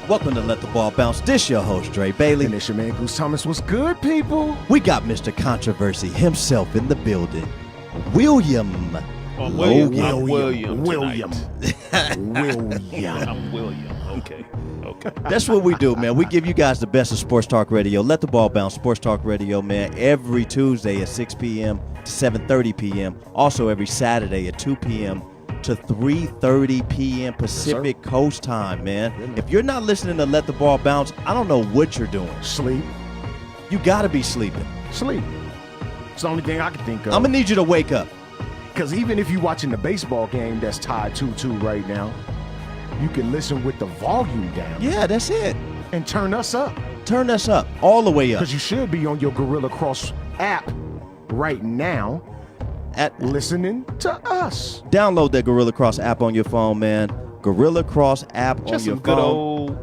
Welcome to Let the Ball Bounce. This your host, Dre Bailey. And it's your man, Goose Thomas. What's good, people? We got Mr. Controversy himself in the building. William. I'm William. William. William. William. I'm William. Okay. That's what we do, man. We give you guys the best of sports talk radio. Let the Ball Bounce, sports talk radio, man, every Tuesday at 6 p.m. to 7:30 p.m. Also every Saturday at 2 p.m. to 3:30 p.m. Pacific Coast time, man. If you're not listening to Let the Ball Bounce, I don't know what you're doing. Sleep. You got to be sleeping. Sleep. It's the only thing I can think of. I'm going to need you to wake up. Because even if you're watching the baseball game that's tied 2-2 right now, you can listen with the volume down. Yeah, that's it. And turn us up. Turn us up, all the way up. Because you should be on your Guerilla Cross app right now listening to us. Download that Guerilla Cross app on your phone, man. Guerilla Cross app Just on your some good phone. old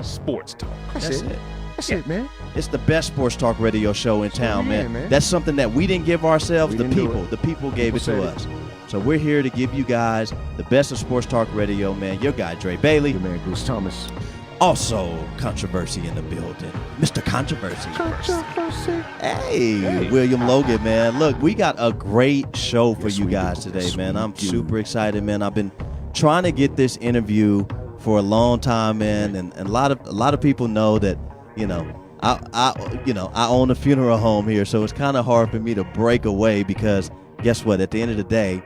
sports talk. That's it. That's it, man. It's the best sports talk radio show in town, Yeah, man. man. That's something that we didn't give ourselves. We The didn't do people. it. The people gave People it to said us. So we're here to give you guys the best of sports talk radio, man. Your guy, Dre Bailey. Your man, Goose Thomas. Also, Controversy in the building. Mr. Controversy. Hey, William Logan, man. Look, we got a great show for Yes, you we guys do. today, Yes, man. we I'm do. super excited, man. I've been trying to get this interview for a long time, man, and a lot of people know that, I own a funeral home here, so it's kind of hard for me to break away because guess what? At the end of the day,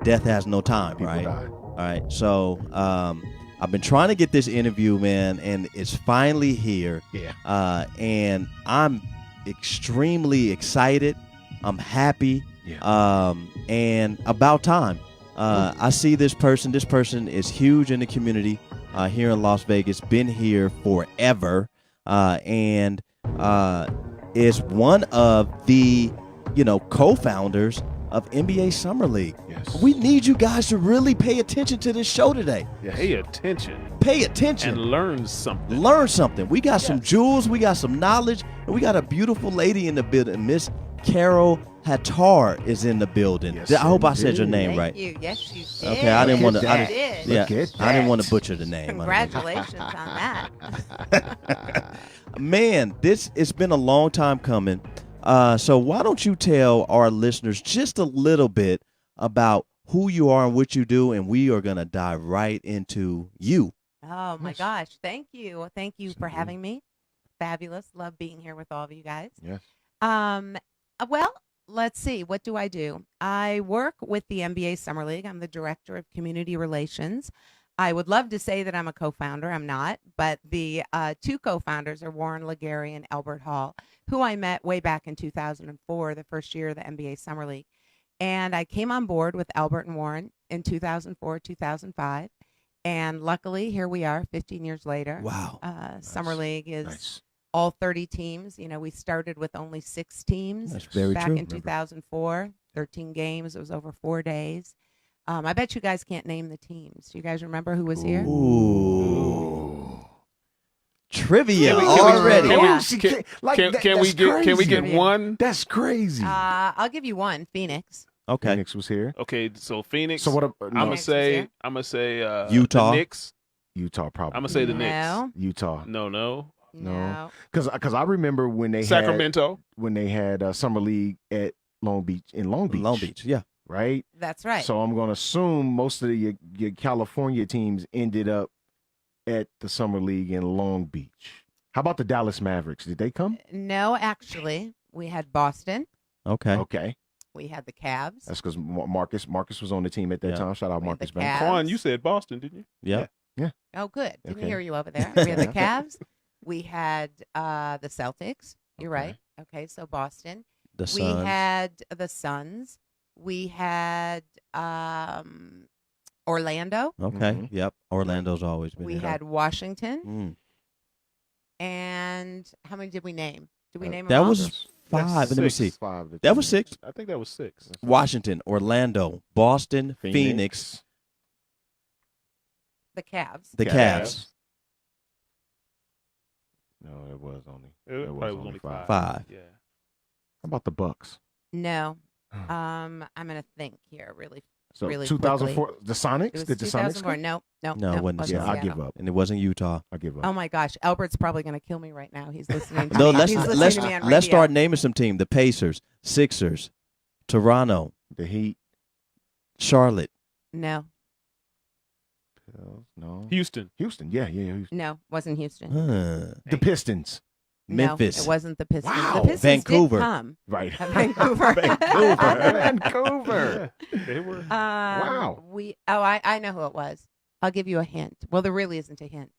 death has no time, People right? die. All right. So I've been trying to get this interview, man, and it's finally here. Yeah. And I'm extremely excited. I'm happy. Yeah. And about time. I see this person. This person is huge in the community here in Las Vegas. Been here forever. And is one of the, co-founders of NBA Summer League. Yes. We need you guys to really pay attention to this show today. Yes. Pay attention Pay attention. and learn something. Learn something. We got some jewels. We got some knowledge. And we got a beautiful lady in the building. Miss Carol Hattar is in the building. Yes, I hope I said indeed. your name Thank right. you. Yes, you did. Okay, I didn't want to. Look at that. Yeah, Look at I didn't that. want to butcher the name. Congratulations on that. Man, it's been a long time coming. So why don't you tell our listeners just a little bit about who you are and what you do, and we are gonna dive right into you. Oh my Yes. gosh. Thank you. Thank you for having me. Fabulous. Love being here with all of you guys. Yes. Well, let's see. What do? I work with the NBA Summer League. I'm the director of community relations. I would love to say that I'm a co-founder. I'm not, but the two co-founders are Warren Legary and Albert Hall, who I met way back in 2004, the first year of the NBA Summer League. And I came on board with Albert and Warren in 2004, 2005. And luckily, here we are 15 years later. Wow. Summer League is Nice. all 30 teams. We started with only 6 teams That's very back true. in 2004, 13 games. It was over 4 days. I bet you guys can't name the teams. Do you guys remember who was here? Ooh. Trivia Can we- already. can we- Yeah. She Can- can't- like, Can that- we that's get crazy. one? That's crazy. I'll give you one. Phoenix. Okay. Phoenix was here. Okay, so Phoenix. So what? I'm No, gonna Phoenix is say. here. I'm gonna say Utah. The Knicks. Utah probably. I'm gonna say the Knicks. No. Utah. No. No. No. Because I remember when they Sacramento. had Summer League at Long Beach. Long Beach. Yeah. Right. That's right. So I'm gonna assume most of your California teams ended up at the Summer League in Long Beach. How about the Dallas Mavericks? Did they come? No, actually, we had Boston. Okay. Okay. We had the Cavs. That's because Marcus was on the team at that Yeah. time. Shout out We had Marcus the Banks. Cavs. Quan, you said Boston, didn't you? Yeah. Oh, good. Didn't Okay. hear you over there. We had the Cavs. We had the Celtics. You're Okay. right. Okay, so Boston. The We Suns. had the Suns. We had Orlando. Okay. Mhm. Yep. Orlando's always been We there. had Washington. Mm. And how many did we name? Did we name That them all? was 5. That's Let me see. 6. That was 6. I think that was 6. Washington, Orlando, Boston, Phoenix, the Cavs. the Cavs. No, it was only. It It was probably was only only 5. 5. Yeah. How about the Bucks? No. I'm gonna think here really So really 2004, quickly. the Sonics? It was Did the Sonics 2004. go? No, No, it wasn't Yeah, I Seattle. give up. And it wasn't Utah. I give up. Oh my gosh, Albert's probably going to kill me right now. He's listening to No, me. let's He's listening let's to me on let's radio. start naming some teams. The Pacers, Sixers, Toronto, The Heat. Charlotte. No, Pills, no. Houston. Houston. Yeah. Houston. no, wasn't Houston. Huh. The Pistons. Memphis. No, it wasn't the Pistons. Wow. The Pistons Vancouver. did come. Right. Vancouver. Vancouver. They were. Wow. I know who it was. I'll give you a hint. Well, there really isn't a hint.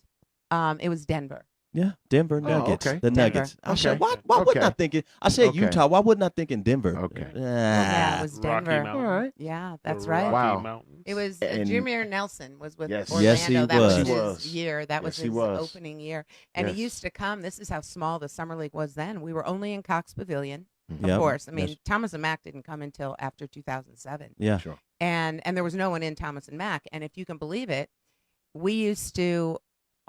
It was Denver. Yeah, Denver Oh, Nuggets. okay. The Denver. Nuggets. I said, Okay. why wouldn't I Okay. think I said Okay. Utah. Why wouldn't I think in Denver? Okay. Yeah, it Ah. was Rocky Denver. Mountain. All right. Yeah, The that's right. Rocky Wow. Mountains. It was And- Jameer Nelson was with Yes. Orlando. Yes, he that was was. He his was. year. That was Yes, he his was. opening year. And Yes. he used to come. This is how small the summer league was then. We were only in Cox Pavilion, of Yep. course. I mean, That's- Thomas and Mack didn't come until after 2007. Yeah. Sure. And there was no one in Thomas and Mack. And if you can believe it, we used to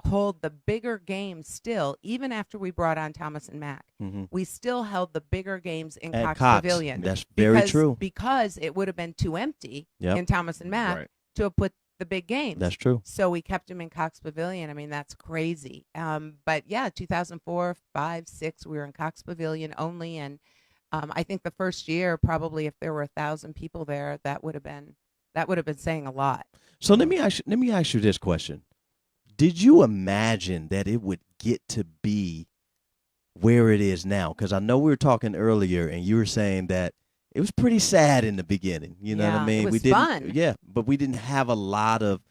hold the bigger games still, even after we brought on Thomas and Mack. Mm-hmm. We still held the bigger games in At Cox, Cox. Pavilion. That's very true. Because it would have been too empty Yep. in Thomas and Mack Right. to have put the big games. That's true. So we kept him in Cox Pavilion. I mean, that's crazy. But yeah, 2004, 5, 6, we were in Cox Pavilion only. And I think the first year, probably if there were 1,000 people there, that would have been saying a lot. So let me ask you this question. Did you imagine that it would get to be where it is now? Because I know we were talking earlier, and you were saying that it was pretty sad in the beginning. You know what I Yeah, mean? it was we didn't, fun. Yeah, but we didn't have a lot of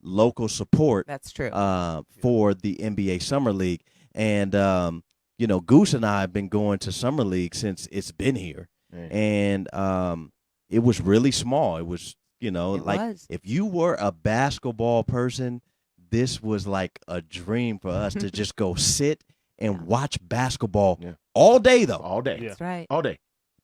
local support That's true. for the NBA Summer League. And Goose and I have been going to Summer League since it's been here, and it was really small. It was It like was. if you were a basketball person, this was like a dream for us to just go sit and Yeah. watch basketball Yeah. all day, though. All day. Yeah. That's right. All day.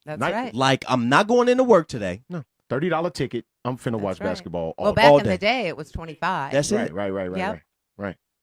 That's Night- right. Like, I'm not going into work today. $30 ticket. I'm finna That's watch right. basketball all Well, day. back all in the day. day, it was 25. That's Right, it. right. Yep.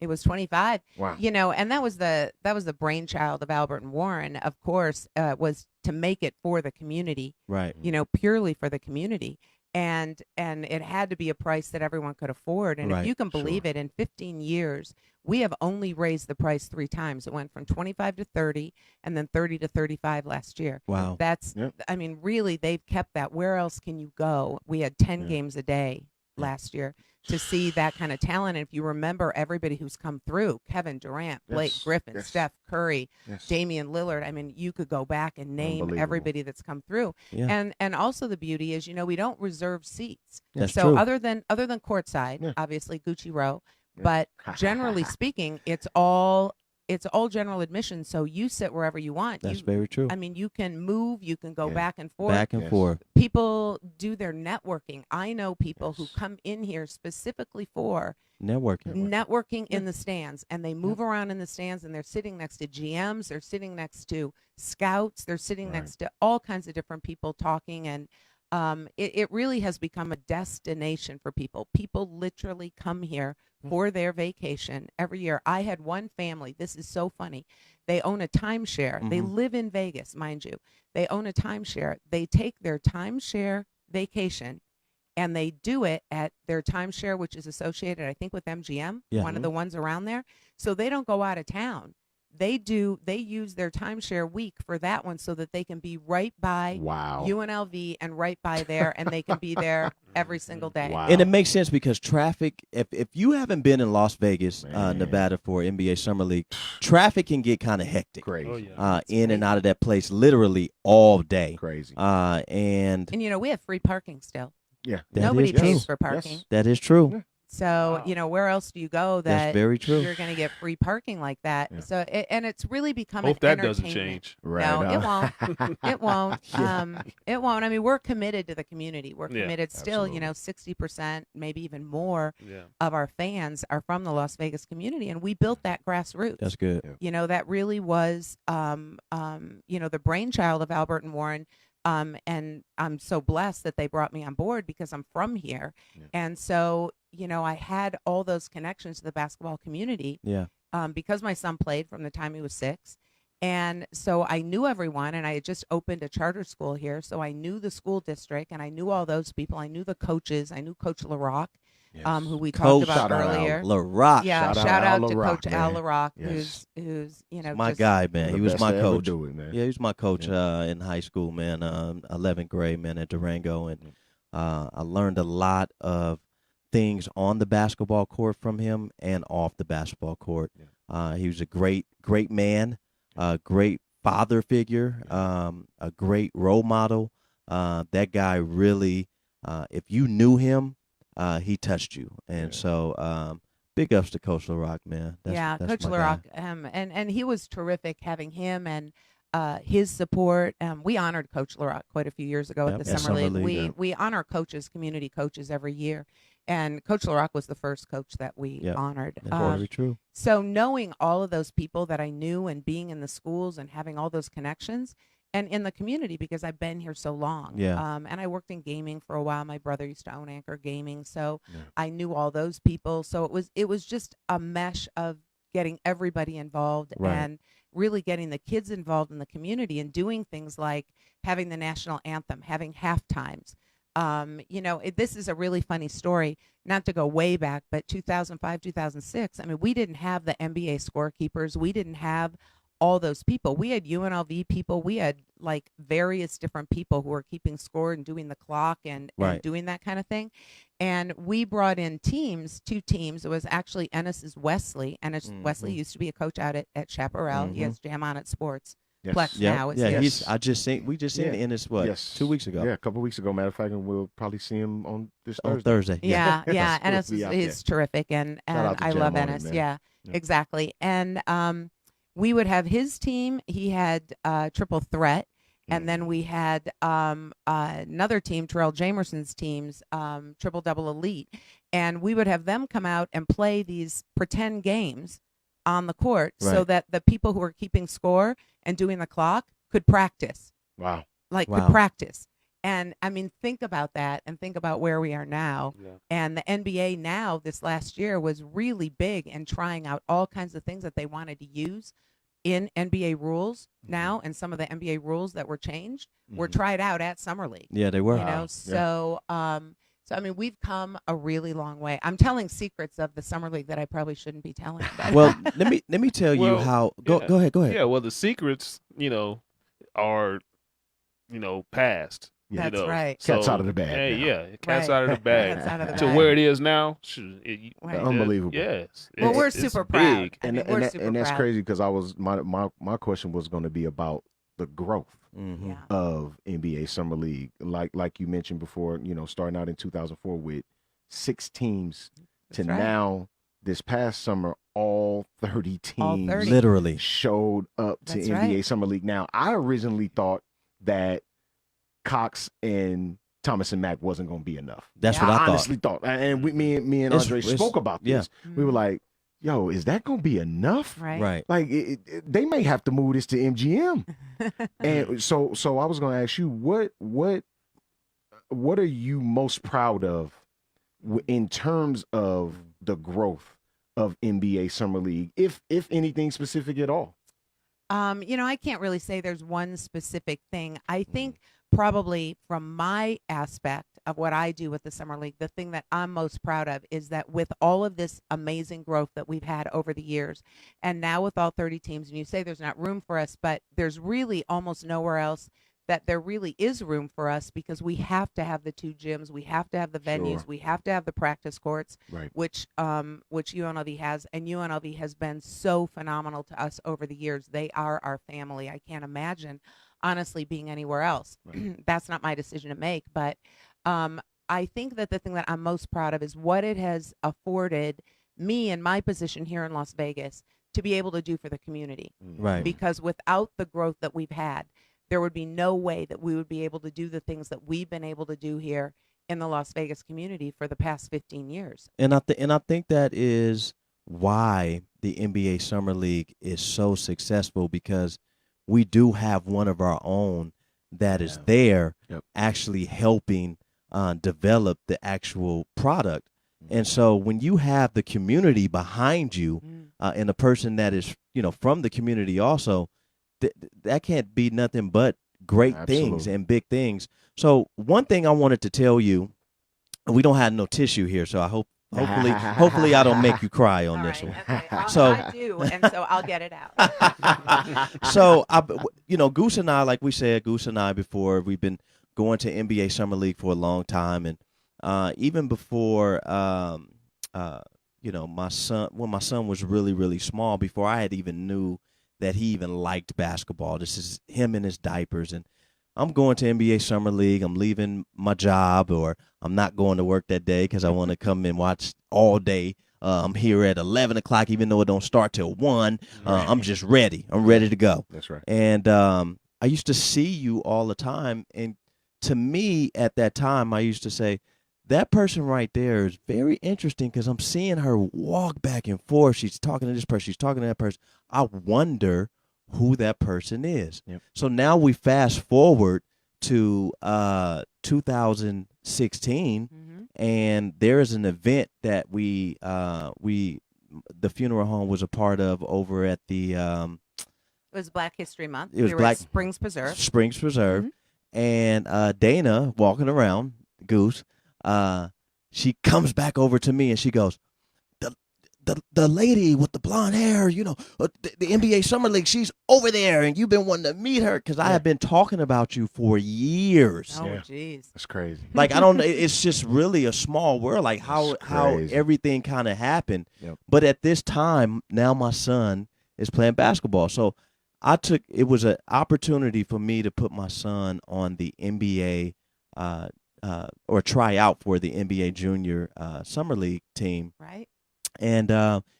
It was 25. Wow. And that was the brainchild of Albert and Warren, of course, was to make it for the community, Right. purely for the community. And it had to be a price that everyone could afford. And Right, if you can believe sure. it, in 15 years, we have only raised the price 3 times. It went from 25 to 30 and then 30 to 35 last year. Wow. That's, Yep. I mean, really, they've kept that. Where else can you go? We had 10 Yeah. games a day last year to see that kind of talent. And if you remember everybody who's come through, Kevin Durant, Blake Yes, Griffin, yes. Steph Curry, Yes. Damian Lillard. I mean, you could go back and name Unbelievable. everybody that's come through. Yeah. And also the beauty is, we don't reserve seats. That's So true. other than courtside, Yeah. obviously Gucci Row, Yeah. but generally speaking, it's all general admission. So you sit wherever you want. That's You- very true. I mean, you can move, you can go Yeah. back and forth. Back and Yes. forth. People do their networking. I know people who Yes. come in here specifically for Networking. networking in the stands, and they move around in the stands, and they're sitting next to GMs, they're sitting next to scouts, they're sitting Right. next to all kinds of different people talking, and it really has become a destination for people. People literally come here for their vacation every year. I had one family. This is so funny. They own a timeshare. They Mhm. live in Vegas, mind you. They own a timeshare. They take their timeshare vacation and they do it at their timeshare, which is associated, I think, with MGM, Yeah. one of the ones around there. So they don't go out of town. They use their timeshare week for that one so that they can be right by Wow. UNLV and right by there, and they can be there every single day. Wow. And it makes sense because traffic, if you haven't been in Las Vegas, Man. Nevada for NBA Summer League, traffic can get kind of hectic. Crazy. Oh, yeah. In and out of that place literally all day. Crazy. And And we have free parking still. Yeah. that Nobody is true. pays for parking. Yes. That is true. So, Wow. where else do you go That's that very true. you're going to get free parking like that? Yeah. So, and it's really become Hope an that doesn't entertainment. change. Right. No, it huh? won't. It won't. Yeah. It won't. I mean, we're committed to the community. We're Yeah, committed still, absolutely. 60%, maybe even more Yeah. of our fans are from the Las Vegas community. And we built that grassroots. That's good. That really was, the brainchild of Albert and Warren. And I'm so blessed that they brought me on board because I'm from here. Yeah. And so, I had all those connections to the basketball community Yeah. because my son played from the time he was 6. And so I knew everyone, and I had just opened a charter school here. So I knew the school district, and I knew all those people. I knew the coaches. I knew Coach LaRock, who we Coach talked about shout out Al earlier. LaRock. Yeah, Shout out shout out Al to LaRock, Coach Al man. LaRock, Yes. who's My just, guy, man. The He was best my to ever coach. do it, man. Yeah, he was my coach in high school, man. 11th grade, man, at Durango, and I learned a lot of things on the basketball court from him and off the basketball court. He was a great man, a great father figure, a great role model. That guy really, if you knew him, he touched you, and so big ups to Coach LaRock, man. That's Coach my LaRock, guy. and he was terrific having him and his support. We honored Coach LaRock quite a few years ago Yep, at the at Summer Summer League. League, We honor coaches, community coaches every year, and Coach LaRock was the first coach that we Yep. honored. That's very true. So knowing all of those people that I knew and being in the schools and having all those connections and in the community because I've been here so long. Yeah. And I worked in gaming for a while. My brother used to own Anchor Gaming, so Yeah. I knew all those people. So it was just a mesh of getting everybody involved Right. and really getting the kids involved in the community and doing things like having the national anthem, having half times. This is a really funny story, not to go way back, but 2005, 2006. I mean, we didn't have the NBA scorekeepers. We didn't have all those people. We had UNLV people. We had like various different people who were keeping score and doing the clock and doing that kind of thing. And we brought in two teams. It was actually Ennis's Wesley. Ennis Wesley used to be a coach out at Chaparral. He has Jam On It Sports. Yes. Plex Yeah, now. It's yeah. his. We just seen Ennis 2 weeks ago. Yeah, a couple weeks ago. Matter of fact, and we'll probably see him on this On Thursday. Thursday. Yeah. Yes, Ennis we'll be out is terrific, and out to I Jam love On It, Ennis. man. Yeah, Yeah. exactly. And we would have his team. He had Triple Threat, and then we had another team, Terrell Jamerson's teams, Triple Double Elite, and we would have them come out and play these pretend games on the court so Right. that the people who were keeping score and doing the clock could practice. Wow. Wow. Could practice. And I mean, think about that and think about where we are now. Yeah. And the NBA now, this last year, was really big in trying out all kinds of things that they wanted to use in NBA rules now. And some of the NBA rules that were changed were tried out at Summer League. Yeah, they were. You know, so I mean, we've come a really long way. I'm telling secrets of the Summer League that I probably shouldn't be telling. But Well, let me tell you Well, how. Go yeah. ahead. Yeah, well, the secrets, are, past. Yeah. That's right. Cat's out of the bag Hey, now. yeah, cat's Right. out of the bag. Cat's out of the To bag. where it is now, shoot, Right. Unbelievable. Yes. Well, It's- we're it's super big. proud. I mean, we're super that's proud. crazy because I was my question was going to be about the growth Mm-hmm. Yeah. of NBA Summer League, like you mentioned before. Starting out in 2004 with 6 teams to That's right. now this past summer all 30 All teams 30. Literally. showed up to That's NBA right. Summer League. Now I originally thought that Cox and Thomas and Mack wasn't going to be enough. That's Yeah. what I thought. Honestly thought, and me and It's- Andre it's- spoke about yeah. this. We were like, "Yo, is that going to be enough?" Right. Right. Like they may have to move this to MGM. And so I was going to ask you, what are you most proud of in terms of the growth of NBA Summer League, if anything specific at all? I can't really say there's one specific thing. I think probably from my aspect of what I do with the Summer League, the thing that I'm most proud of is that with all of this amazing growth that we've had over the years, and now with all 30 teams, and you say there's not room for us, but there's really almost nowhere else that there really is room for us because we have to have the 2 gyms, we have to have the venues, Sure. we have to have the practice courts, Right. which UNLV has, and UNLV has been so phenomenal to us over the years. They are our family. I can't imagine, honestly, being anywhere else. Right. That's not my decision to make, but I think that the thing that I'm most proud of is what it has afforded me in my position here in Las Vegas to be able to do for the community. Right. Because without the growth that we've had, there would be no way that we would be able to do the things that we've been able to do here in the Las Vegas community for the past 15 years. And I think that is why the NBA Summer League is so successful, because we do have one of our own that is there actually helping develop the actual product. And so when you have the community behind you and a person that is, from the community also, that can't be nothing but great things Absolutely. and big things. So one thing I wanted to tell you, and we don't have no tissue here, so I hopefully I don't make you cry on All this right, one. okay. So- I do, and so I'll get it out. So Goose and I, like we said, Goose and I before, we've been going to NBA Summer League for a long time, and even before my son, when my son was really, really small, before I had even knew that he even liked basketball. This is him in his diapers, and I'm going to NBA Summer League. I'm leaving my job, or I'm not going to work that day because I want to come and watch all day. I'm here at 11 o'clock, even though it don't start till 1. I'm just ready. I'm ready to go. That's right. And I used to see you all the time, and to me at that time, I used to say, that person right there is very interesting because I'm seeing her walk back and forth. She's talking to this person. She's talking to that person. I wonder who that person is. Yep. So now we fast forward to 2016, and there is an event that the funeral home was a part of over at the It was Black History Month. It was we were Black- at Springs Preserve. Springs Preserve, Mm-hmm. and Dana walking around, Goose, she comes back over to me and she goes, the lady with the blonde hair, the NBA Summer League, she's over there, and you've been wanting to meet her because I have been talking about you for years. Oh, Yeah. jeez. That's crazy. Like, I don't know, it's just really a small world, like how It's crazy. everything kind of happened. Yep. But at this time, now my son is playing basketball, so it was an opportunity for me to put my son on the NBA or try out for the NBA Junior Summer League team. Right? And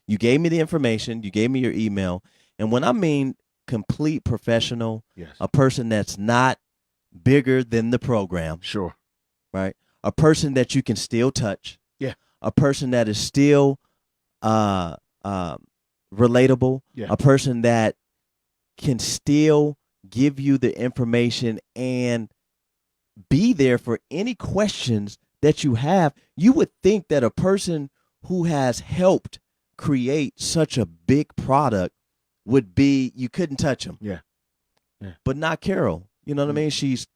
you gave me the information, you gave me your email, and when I mean complete professional, Yes. a person that's not bigger than the program, Sure. right? A person that you can still touch. Yeah. A person that is still relatable. Yeah. A person that can still give you the information and be there for any questions that you have. You would think that a person who has helped create such a big product would be, you couldn't touch him. Yeah. Yeah. But not Carol. You know what I mean? She's,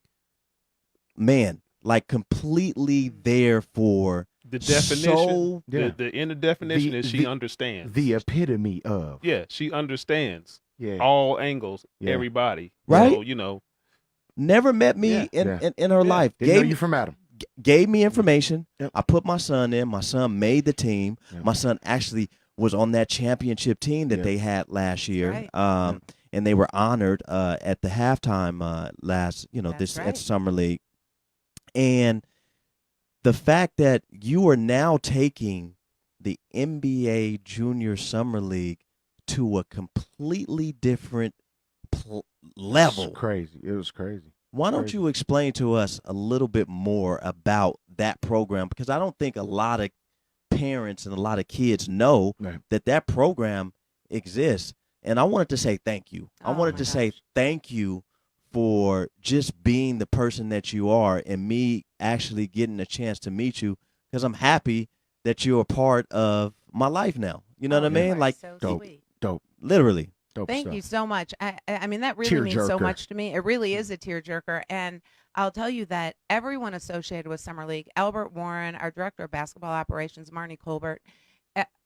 like completely there for The definition, So, Yeah. the inner definition is she the- understands. The epitome of. Yeah, she understands Yeah. all angles, Yeah. everybody. Right? So, never met me Yeah. in her Yeah. life. Didn't know Gave you from Adam. gave me information. Yep. I put my son in. My son made the team. Yep. My son actually was on that championship team that Yep. they had last year. Right. And they were honored at the halftime last, That's this right. at Summer League. And the fact that you are now taking the NBA Junior Summer League to a completely different level. It's crazy. It was crazy. Why don't Crazy. you explain to us a little bit more about that program? Because I don't think a lot of parents and a lot of kids know Right. that program exists. And I wanted to say thank you. I Oh, wanted my to say gosh. thank you for just being the person that you are and me actually getting a chance to meet you, because I'm happy that you're a part of my life now. You know what I Oh, you mean? are Like, so dope. sweet. Dope. literally. Dope Thank stuff. you so much. I mean, that really means so Tearjerker. much to me. It really is a tearjerker. And I'll tell you that everyone associated with Summer League, Albert Warren, our director of basketball operations, Marnie Colbert,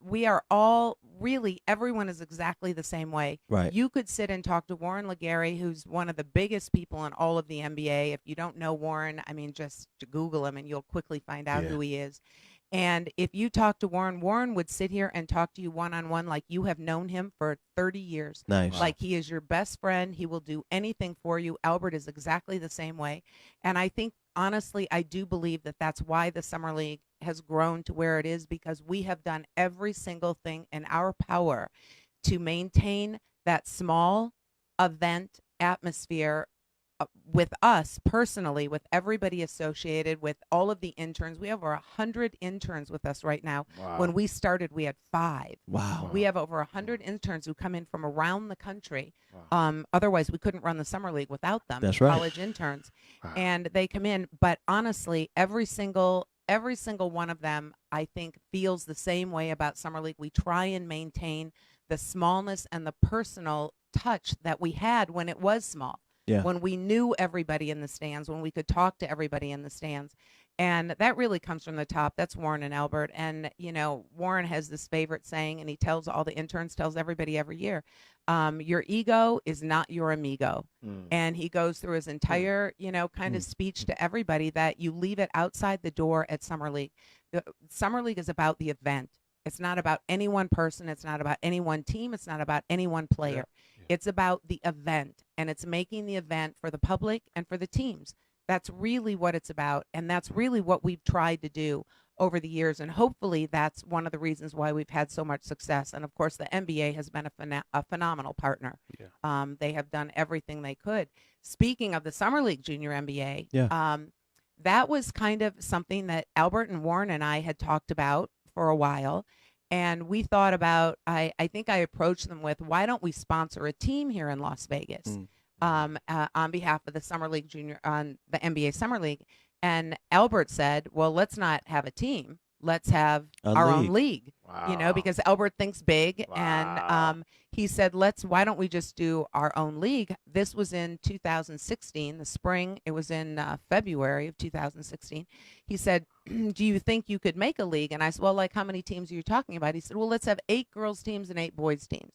we are all really, everyone is exactly the same way. Right. You could sit and talk to Warren Legary, who's one of the biggest people in all of the NBA. If you don't know Warren, I mean, just Google him and you'll quickly find out Yeah. who he is. And if you talk to Warren, Warren would sit here and talk to you one-on-one like you have known him for 30 years. Nice. Like he is your best friend. He will do anything for you. Albert is exactly the same way. And I think, honestly, I do believe that that's why the Summer League has grown to where it is, because we have done every single thing in our power to maintain that small event atmosphere with us personally, with everybody associated, with all of the interns. We have over 100 interns with us right now. Wow. When we started, we had 5. Wow. We have over 100 interns who come in from around the country. Wow. Otherwise, we couldn't run the Summer League without them. That's right. College interns. Wow. And they come in. But honestly, every single one of them, I think, feels the same way about Summer League. We try and maintain the smallness and the personal touch that we had when it was small. Yeah. When we knew everybody in the stands, when we could talk to everybody in the stands. And that really comes from the top. That's Warren and Albert. And, Warren has this favorite saying, and he tells all the interns, tells everybody every year, your ego is not your amigo. And he goes through his entire, kind of speech to everybody that you leave it outside the door at Summer League. Summer League is about the event. It's not about any one person. It's not about any one team. It's not about any one player. Yeah. It's about the event, and it's making the event for the public and for the teams. That's really what it's about, and that's really what we've tried to do over the years, and hopefully that's one of the reasons why we've had so much success. And, of course, the NBA has been a phenomenal partner. Yeah. They have done everything they could. Speaking of the Summer League Junior NBA, that was kind of something that Albert and Warren and I had talked about for a while, and we thought about, I think I approached them with, why don't we sponsor a team here in Las Vegas? On behalf of the Summer League on the NBA Summer League. And Albert said, well, let's not have a team. Let's have our own league, because Albert thinks big. Wow. And he said, why don't we just do our own league? This was in 2016, the spring. It was in February of 2016. He said, do you think you could make a league? And I said, well, like how many teams are you talking about? He said, well, let's have 8 girls teams and 8 boys teams.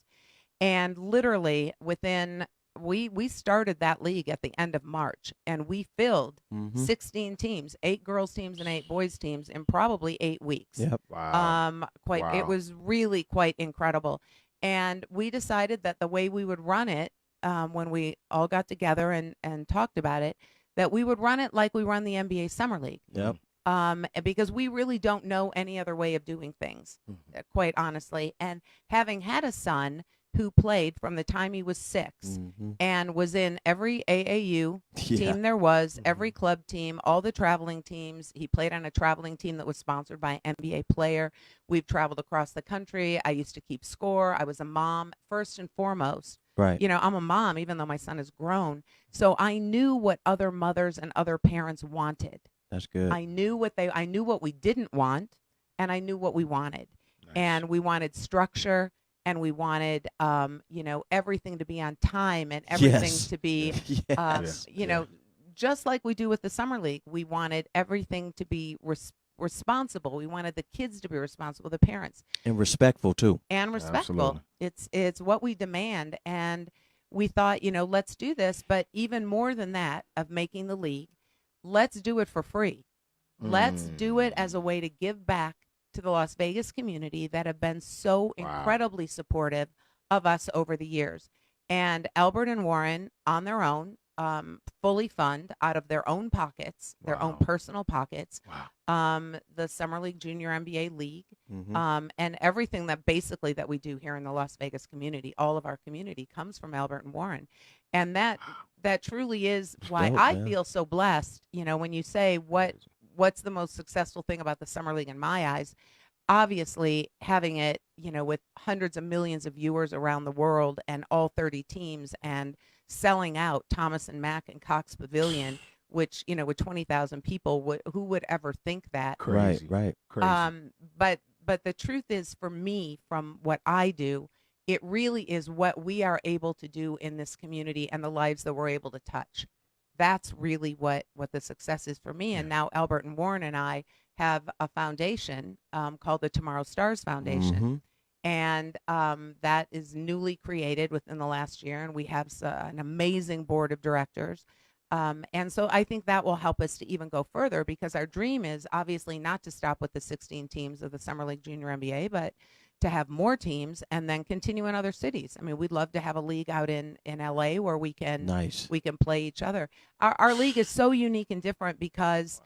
And literally within we started that league at the end of March, and we filled 16 teams, 8 girls teams and 8 boys teams in probably 8 weeks. Yep. Wow. It was really quite incredible. And we decided that the way we would run it, when we all got together and talked about it, that we would run it like we run the NBA Summer League. Yep. Because we really don't know any other way of doing things, quite honestly. And having had a son who played from the time he was 6 and was in every AAU team there was, every club team, all the traveling teams. He played on a traveling team that was sponsored by an NBA player. We've traveled across the country. I used to keep score. I was a mom, first and foremost. Right. I'm a mom, even though my son is grown. So I knew what other mothers and other parents wanted. That's good. I knew what we didn't want, and I knew what we wanted. Nice. And we wanted structure. And we wanted, everything to be on time and everything to be, just like we do with the Summer League. We wanted everything to be responsible. We wanted the kids to be responsible, the parents. And respectful, too. And respectful. Absolutely. It's what we demand. And we thought, let's do this. But even more than that, of making the league, let's do it for free. Let's do it as a way to give back to the Las Vegas community that have been so incredibly supportive of us over the years. And Albert and Warren, on their own, fully fund out of their own pockets, their own personal pockets, the Summer League Junior NBA League, and everything that we do here in the Las Vegas community. All of our community comes from Albert and Warren. And that truly is why I feel so blessed. When you say what's the most successful thing about the Summer League in my eyes, obviously having it, with hundreds of millions of viewers around the world and all 30 teams and selling out Thomas and Mack and Cox Pavilion, which, with 20,000 people, who would ever think that? Crazy. Right. Crazy. But the truth is, for me, from what I do, it really is what we are able to do in this community and the lives that we're able to touch. That's really what the success is for me. And now Albert and Warren and I have a foundation called the Tomorrow Stars Foundation. And that is newly created within the last year. And we have an amazing board of directors. And so I think that will help us to even go further, because our dream is obviously not to stop with the 16 teams of the Summer League Junior NBA, but to have more teams and then continue in other cities. I mean, we'd love to have a league out in LA where we can play each other. Our league is so unique and different because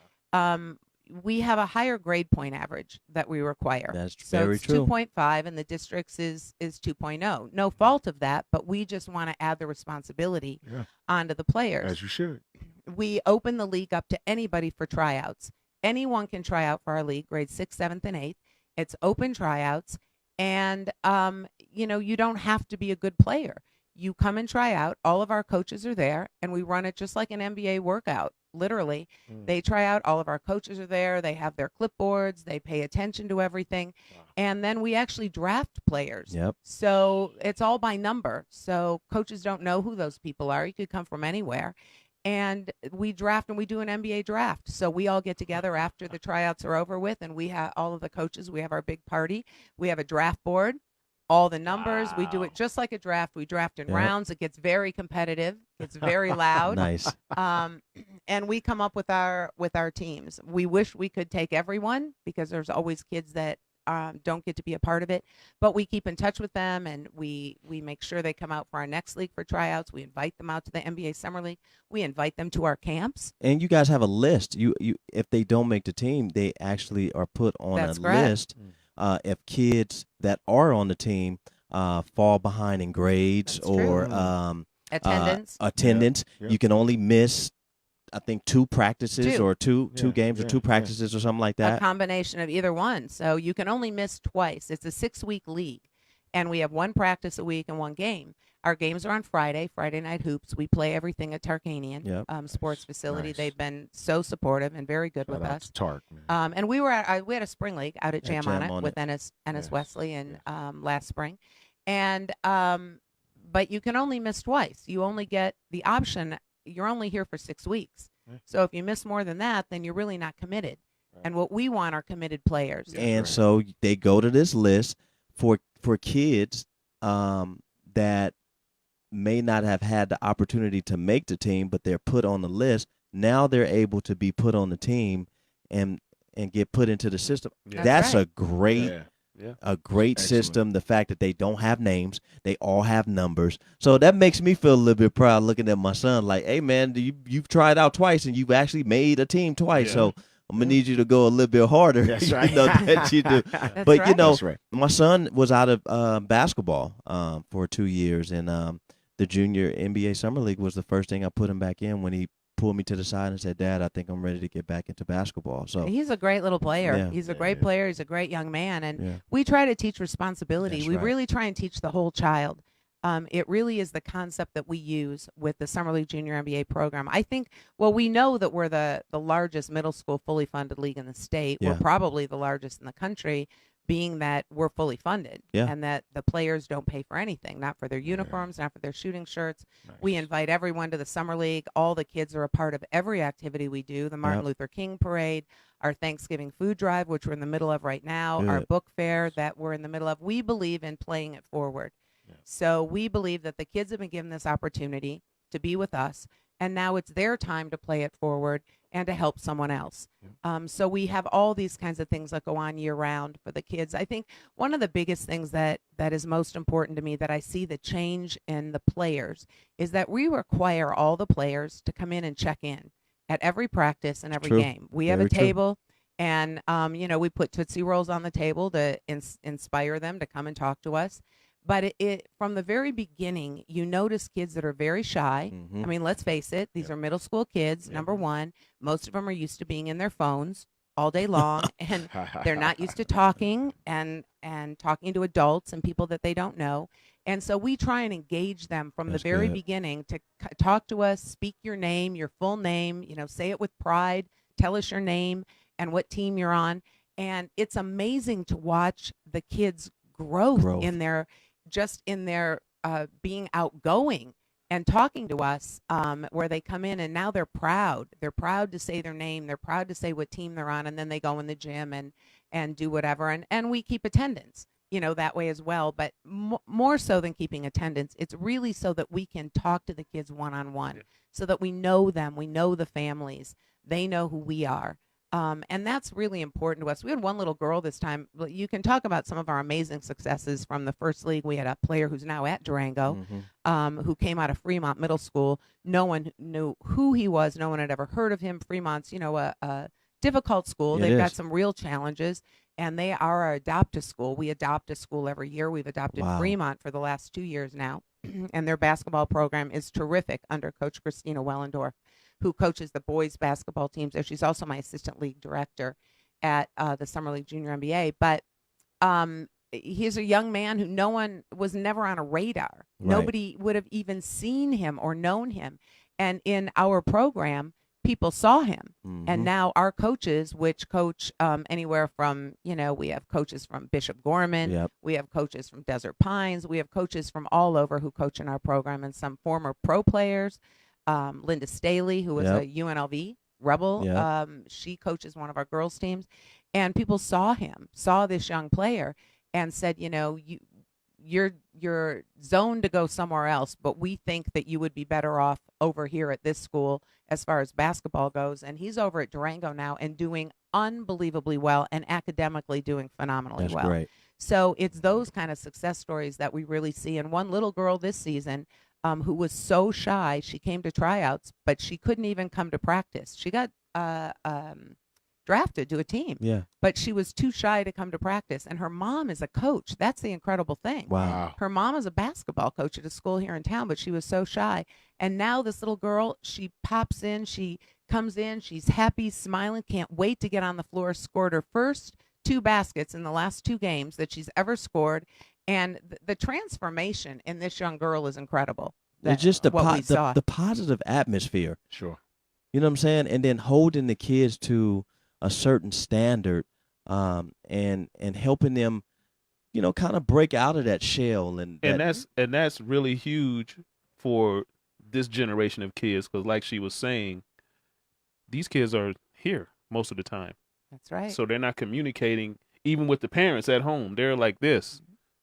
we have a higher grade point average that we require. That's very true. So it's 2.5 and the districts is 2.0. No fault of that, but we just want to add the responsibility onto the players. As you should. We open the league up to anybody for tryouts. Anyone can try out for our league, grades 6th, 7th, and 8th. It's open tryouts. And, you don't have to be a good player. You come and try out. All of our coaches are there, and we run it just like an NBA workout. literally. Mm. They try out. All of our coaches are there. They have their clipboards. They pay attention to everything. Wow. And then we actually draft players. Yep. So it's all by number. So coaches don't know who those people are. You could come from anywhere. And we draft, and we do an NBA draft. So we all get together after the tryouts are over with, and we have all of the coaches. We have our big party. We have a draft board, all the numbers. We do it just like a draft. We draft in Yep. rounds. It gets very competitive. It's very loud. Nice. And we come up with our teams. We wish we could take everyone, because there's always kids that don't get to be a part of it, but we keep in touch with them, and we make sure they come out for our next league for tryouts. We invite them out to the NBA Summer League. We invite them to our camps. And you guys have a list. You if they don't make the team, they actually are put on That's a correct. list. If kids that are on the team fall behind in grades That's or true. Attendance. attendance, Yeah. you can only miss, I think, two practices Two. or two Yeah, games or yeah, two yeah. practices or something like A that. combination of either one. So you can only miss twice. It's a 6-week league, and we have one practice a week and one game. Our games are on Friday night hoops. We play everything at Tarkanian Yep. Sports Facility. Nice. They've been so supportive and very good Shout with out us. to Tark, man. And we had a spring league out at Jam Jam On It On with It. Ennis Yes. Wesley and last spring. And but you can only miss twice. You only get the option. You're only here for 6 weeks. Yeah. So if you miss more than that, then you're really not committed. Right. And what we want are committed players. Yeah. And right. so they go to this list for kids that may not have had the opportunity to make the team, but they're put on the list. Now they're able to be put on the team and get put into the system. Yeah. That's right. a great Yeah. Yeah. a great Excellent. system. The fact that they don't have names, they all have numbers. So that makes me feel a little bit proud looking at my son. Like, hey man, you've tried out twice and you've actually made a team twice. Yeah. So I'm gonna need you to go a little bit harder. That's right. You know, that you do. That's But right. you know, That's right. my son was out of basketball for 2 years, and the junior NBA Summer League was the first thing I put him back in when he pulled me to the side and said, "Dad, I think I'm ready to get back into basketball." So He's a great little player. Yeah. He's a Yeah, great yeah. player. He's a great young man. And yeah, we try to teach responsibility. That's We right. really try and teach the whole child. It really is the concept that we use with the Summer League Junior NBA program. I think, well, we know that we're the largest middle school fully funded league in the state. Yeah. We're probably the largest in the country, being that we're fully funded Yeah. and that the players don't pay for anything, not for their uniforms, not for their shooting shirts. We Nice. invite everyone to the Summer League. All the kids are a part of every activity we do. The Martin Yep. Luther King Parade, our Thanksgiving food drive, which we're in the middle of right now, our Good. book fair that we're in the middle of. We believe in playing it forward. Yeah. So we believe that the kids have been given this opportunity to be with us, and now it's their time to play it forward and to help someone else. So we have all these kinds of things that go on year round for the kids. I think one of the biggest things that is most important to me, that I see the change in the players, is that we require all the players to come in and check in at every practice and every True. game. We have Very a true. table, and we put Tootsie Rolls on the table to inspire them to come and talk to us. But it from the very beginning, you notice kids that are very shy. Mhm. I mean, let's face it, these are middle school kids, Yeah. number one. Most of them are used to being in their phones all day long, and they're not used to talking and talking to adults and people that they don't know. And so we try and engage them from That's the very good. beginning to talk to us, speak your name, your full name, say it with pride, tell us your name and what team you're on. And it's amazing to watch the kids' growth. in their being outgoing and talking to us, where they come in and now they're proud. They're proud to say their name. They're proud to say what team they're on, and then they go in the gym and do whatever. And we keep attendance, that way as well. But more so than keeping attendance, it's really so that we can talk to the kids one-on-one, so that we know them, we know the families, they know who we are. And that's really important to us. We had one little girl this time. You can talk about some of our amazing successes from the first league. We had a player who's now at Durango, who came out of Fremont Middle School. No one knew who he was. No one had ever heard of him. Fremont's, a difficult school. It They've got is. some real challenges, and they are our adopt-a school. We adopt a school every year. We've adopted Wow. Fremont for the last 2 years now, and their basketball program is terrific under Coach Christina Wellendorf, who coaches the boys basketball teams there. She's also my assistant league director at the Summer League Junior NBA. But he's a young man who no one was never on a radar. Right. Nobody would have even seen him or known him. And in our program, people saw him. Mhm. And now our coaches, which coach anywhere from, we have coaches from Bishop Gorman, Yep. we have coaches from Desert Pines, we have coaches from all over who coach in our program, and some former pro players. Linda Staley, who was Yep. a UNLV Rebel, Yep. she coaches one of our girls' teams. And people saw this young player, and said, you're zoned to go somewhere else, but we think that you would be better off over here at this school as far as basketball goes. And he's over at Durango now and doing unbelievably well, and academically doing phenomenally That's well. great. So it's those kind of success stories that we really see. And one little girl this season, who was so shy, she came to tryouts, but she couldn't even come to practice. She got drafted to a team, Yeah. but she was too shy to come to practice. And her mom is a coach. That's the incredible thing. Wow. Her mom is a basketball coach at a school here in town, but she was so shy. And now this little girl, she pops in, she comes in, she's happy, smiling, can't wait to get on the floor, scored her first 2 baskets in the last 2 games that she's ever scored. And the transformation in this young girl is incredible. It's just what we saw. the positive atmosphere. Sure. You know what I'm saying? And then holding the kids to a certain standard, and helping them, kind of break out of that shell. And that's really huge for this generation of kids, because like she was saying, these kids are here most of the time. That's right. So they're not communicating even with the parents at home. They're like this,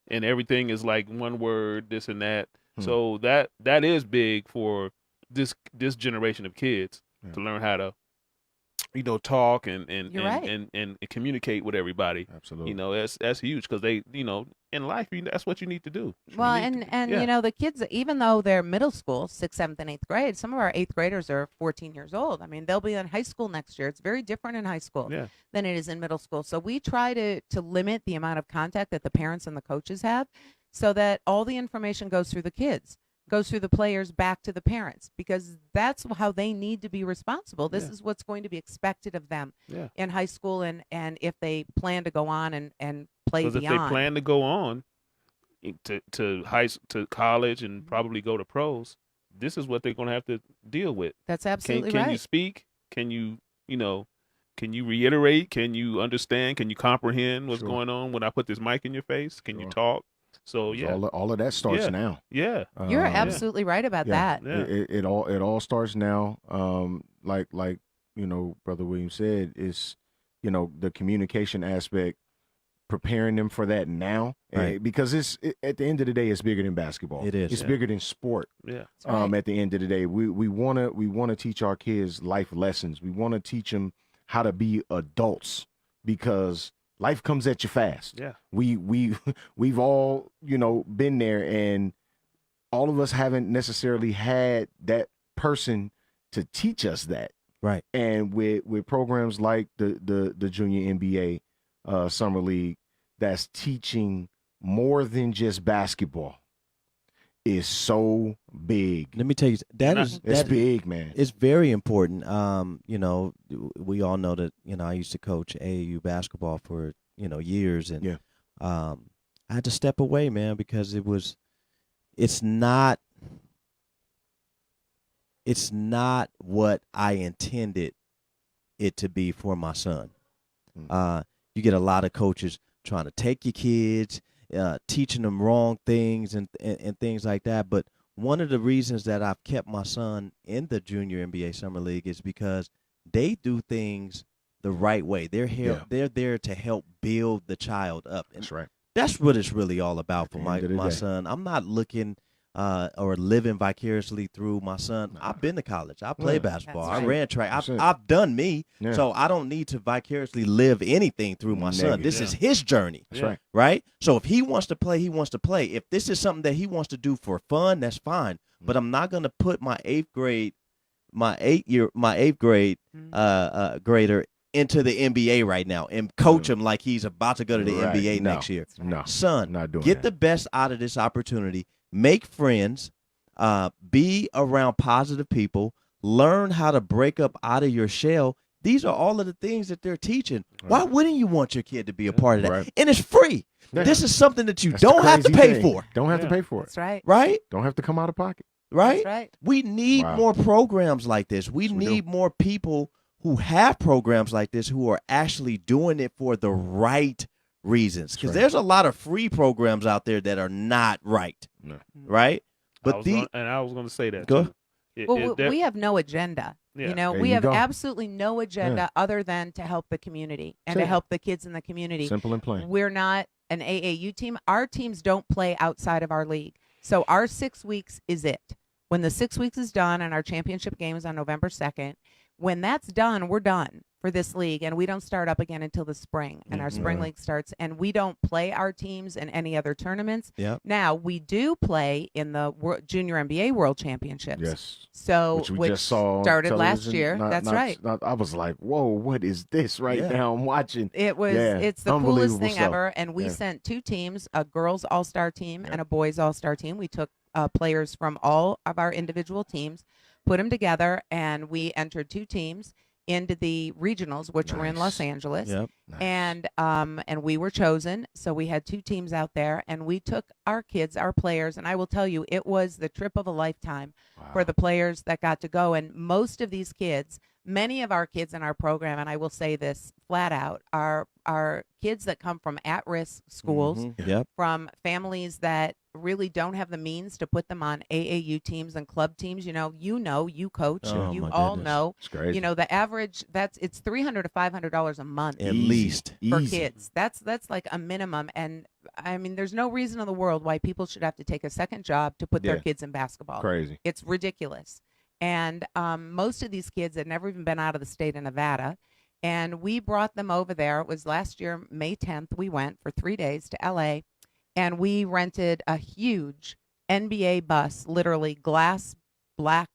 and everything is like one word, this and that. So that is big for this generation of kids to learn how to, talk and You're right. and communicate with everybody. Absolutely. That's huge, because they, in life, that's what you need to do. Well, You need and yeah. the kids, even though they're middle school, 6th, 7th, and 8th grade, some of our 8th graders are 14 years old. I mean, they'll be in high school next year. It's very different in high school Yeah. than it is in middle school. So we try to limit the amount of contact that the parents and the coaches have, so that all the information goes through the kids, goes through the players back to the parents, because that's how they need to be responsible. This is what's going to be expected of them in high school, and if they plan to go on and play beyond. Because if they plan to go on to college and probably go to pros, this is what they're going to have to deal with. That's absolutely Can right. you speak? Can you, can you reiterate? Can you understand? Can you comprehend what's Sure. going on when I put this mic in your face? Can you Sure. talk? So yeah, all of that starts Yeah. now. yeah, You're Um, absolutely right about that. yeah. It all starts now. Like Brother William said, is the communication aspect, preparing them for that now, Right. because at the end of the day, it's bigger than basketball. It is. It's Yeah. bigger than sport. yeah. That's right. At the end of the day, we wanna teach our kids life lessons. We want to teach them how to be adults, because life comes at you fast. Yeah. We've all been there, and all of us haven't necessarily had that person to teach us that. Right. And with programs like the Junior NBA Summer League, that's teaching more than just basketball, is so big. Let me tell you, It's big, man. It's very important. We all know that, I used to coach AAU basketball for, years. And Yeah. I had to step away, man, because it's not what I intended it to be for my son. You get a lot of coaches trying to take your kids, teaching them wrong things and things like that. But one of the reasons that I've kept my son in the Junior NBA Summer League is because they do things the right way. They're there to help build the child up. And That's right. that's what it's really all about At for the end of the my day. son. I'm not looking or living vicariously through my son. I've been to college. I played basketball. That's I right. ran track. That's it. I've done me. Yeah. So I don't need to vicariously live anything through my son. This Yeah. is his journey. That's Yeah. right. Right? So if he wants to play, he wants to play. If this is something that he wants to do for fun, that's fine. But I'm not going to put my eighth grade grader into the NBA right now and coach him like he's about to go to the Right. NBA No. next year. No, Son, not doing get that. the best out of this opportunity. Make friends. Be around positive people. Learn how to break up out of your shell. These are all of the things that they're teaching. Why wouldn't you want your kid to be a part of that? Right. And it's free. Yeah. This is something that you That's the don't have to crazy pay thing. for, Don't have to Yeah. pay for it. That's right. right? Don't have to come out of pocket. right? That's right. We need Wow. more programs like this. We Yes, we do. need more people who have programs like this who are actually doing it for the right reasons. Because right. there's a lot of free programs out there that are not right, No. right? I But was the going to say that Go. too. Well, we have no agenda. Yeah. You know, There we you have go. absolutely no agenda other than to help the community and to Simple. help the kids in the community. Simple and plain. We're not an AAU team. Our teams don't play outside of our league. So our 6 weeks is it. When the 6 weeks is done and our championship game is on November 2nd, when that's done, we're done for this league, and we don't start up again until the spring, and our spring league starts, and we don't play our teams in any other tournaments. Yep. Now, we do play in the Junior NBA World Championships. Yes. So, Which we just saw on started last television. year. That's right. I was like, whoa, what is this right Yeah. now? I'm watching. It was. Yeah, It's the coolest unbelievable thing stuff. ever. And we Yeah. sent 2 teams: a girls' all-star team Yeah. and a boys' all-star team. We took players from all of our individual teams, put them together, and we entered 2 teams into the regionals, which were in Nice. Los Angeles. Yep. Nice. And we were chosen. So we had 2 teams out there, and we took our kids, our players, and I will tell you, it was the trip of a lifetime for the players that got to go. And most of these kids, many of our kids in our program, and I will say this flat out, are kids that come from at-risk schools, Yep. from families that really don't have the means to put them on AAU teams and club teams. You coach, Oh, you my all goodness. know. It's crazy. You know, the average it's $300 to $500 a month At Easy. least. for Easy. kids. That's like a minimum. And I mean, there's no reason in the world why people should have to take a second job to put their Yeah. kids in basketball. Crazy. It's ridiculous. And most of these kids had never even been out of the state of Nevada. And we brought them over there. It was last year, May 10th. We went for 3 days to LA, and we rented a huge NBA bus, literally glass black,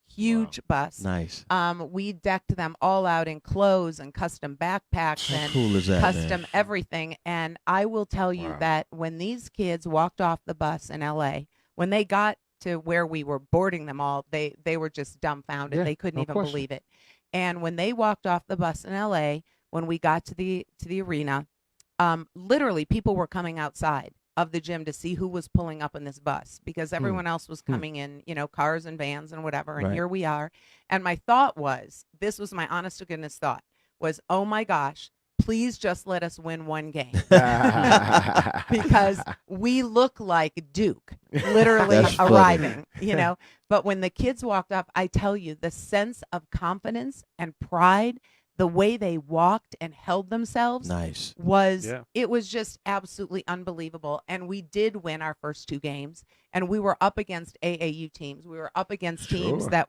huge bus. Nice. We decked them all out in clothes and custom backpacks How and cool is that, custom man? everything. And I will tell you Wow. that when these kids walked off the bus in LA, when they got to where we were boarding them all, they were just dumbfounded. Yeah, They couldn't no even question. believe it. And when they walked off the bus in LA, when we got to the arena, literally people were coming outside of the gym to see who was pulling up in this bus, because everyone else was coming in, cars and vans and whatever. And Right. here we are. And my thought was, this was my honest to goodness thought, was, oh my gosh, please just let us win one game. Because we look like Duke, literally That's funny. arriving, But when the kids walked up, I tell you, the sense of confidence and pride, the way they walked and held themselves Nice. it was just absolutely unbelievable. And we did win our first 2 games, and we were up against AAU teams. We were up against teams Sure. that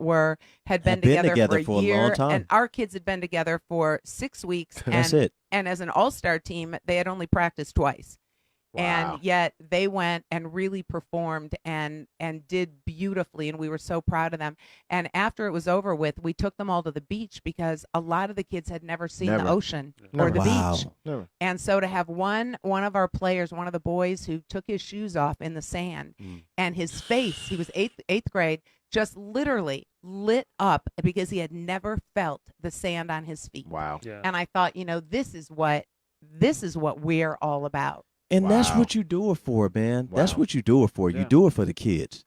had been been together together for for a year, long time. and our kids had been together for 6 weeks. That's and, it. And as an all-star team, they had only practiced twice. Wow. And yet they went and really performed and did beautifully, and we were so proud of them. And after it was over with, we took them all to the beach, because a lot of the kids had never seen Never. the ocean Never. or the Wow. beach. Never. And so to have one of our players, one of the boys who took his shoes off in the sand, and his face, he was eighth grade, just literally lit up because he had never felt the sand on his feet. Wow. Yeah. And I thought, this is what we're all about. And that's Wow. what you do it for, man. That's Wow. what you do it for. You Yeah. do it for the kids.